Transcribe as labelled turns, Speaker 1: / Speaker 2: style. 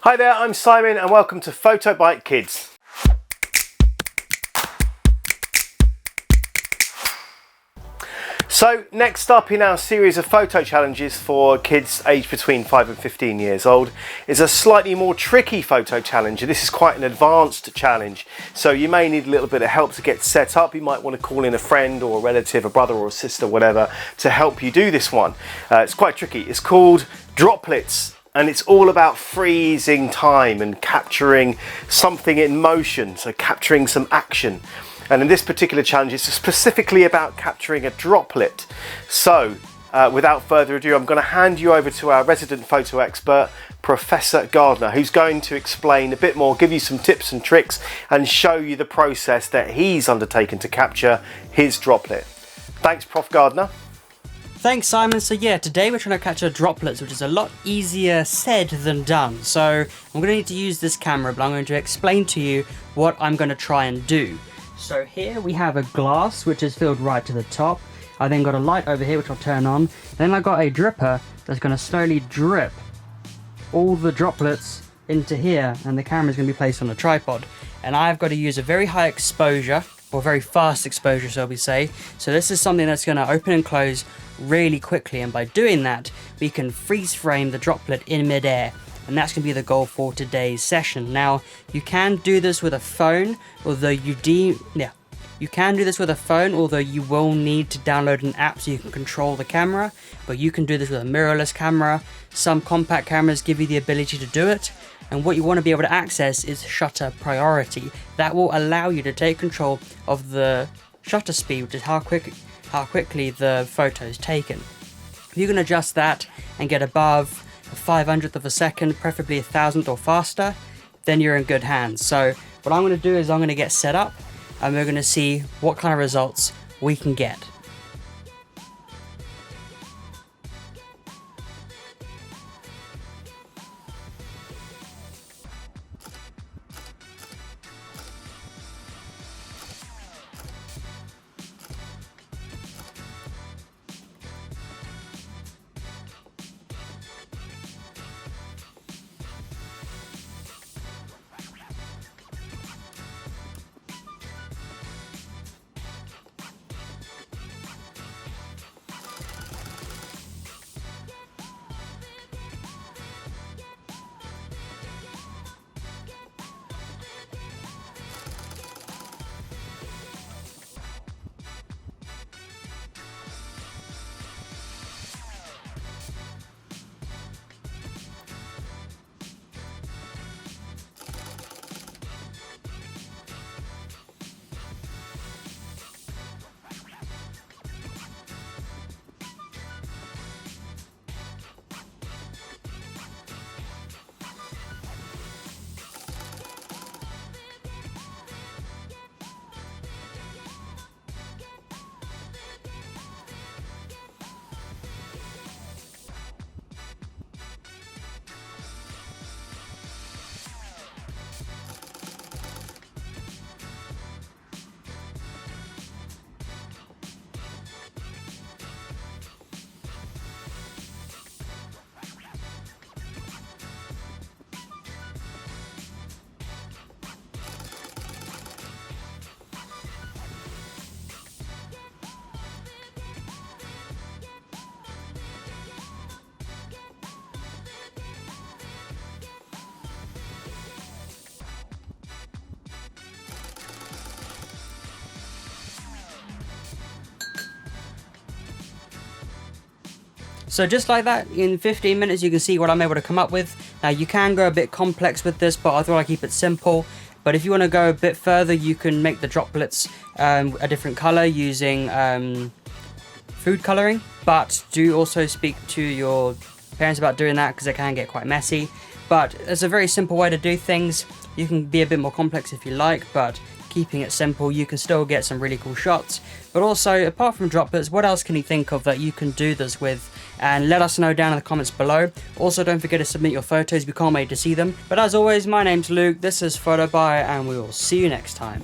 Speaker 1: Hi there, I'm Simon and welcome to Photobite Kids. So next up in our series of photo challenges for kids aged between 5 and 15 years old is a slightly more tricky photo challenge. This is quite an advanced challenge, so you may need a little bit of help to get set up. You might want to call in a friend or a relative, a brother or a sister, whatever, to help you do this one. It's quite tricky. It's called Droplets. And it's all about freezing time and capturing something in motion, so capturing some action. And in this particular challenge, it's specifically about capturing a droplet. So, without further ado, I'm going to hand you over to our resident photo expert, Professor Gardner, who's going to explain a bit more, give you some tips and tricks, and show you the process that he's undertaken to capture his droplet. Thanks, Prof. Gardner.
Speaker 2: Thanks, Simon. So yeah, today we're trying to capture droplets, which is a lot easier said than done. So I'm going to need to use this camera, but I'm going to explain to you what I'm going to try and do. So here we have a glass, which is filled right to the top. I then got a light over here, which I'll turn on. Then I got a dripper that's going to slowly drip all the droplets into here, and the camera is going to be placed on a tripod. And I've got to use a very high exposure, or very fast exposure, shall we say. So this is something that's going to open and close really quickly, and by doing that we can freeze frame the droplet in midair, and that's going to be the goal for today's session. Now you can do this with a phone, although you can do this with a phone, although you will need to download an app so you can control the camera, but you can do this with a mirrorless camera. Some compact cameras give you the ability to do it, and what you want to be able to access is shutter priority. That will allow you to take control of the shutter speed, which is how quickly the photo is taken. If you can adjust that and get above a 500th of a second, preferably 1,000th or faster, then you're in good hands. So what I'm going to do is I'm going to get set up, and we're going to see what kind of results we can get. So just like that, in 15 minutes you can see what I'm able to come up with. Now you can go a bit complex with this, but I thought I'd keep it simple. But if you want to go a bit further, you can make the droplets a different color using food coloring. But do also speak to your parents about doing that, because it can get quite messy. But it's a very simple way to do things. You can be a bit more complex if you like, but keeping it simple, you can still get some really cool shots. But also, apart from droplets, what else can you think of that you can do this with? And let us know down in the comments below. Also, don't forget to submit your photos, we can't wait to see them. But as always, my name's Luke, this is Photobite, and we will see you next time.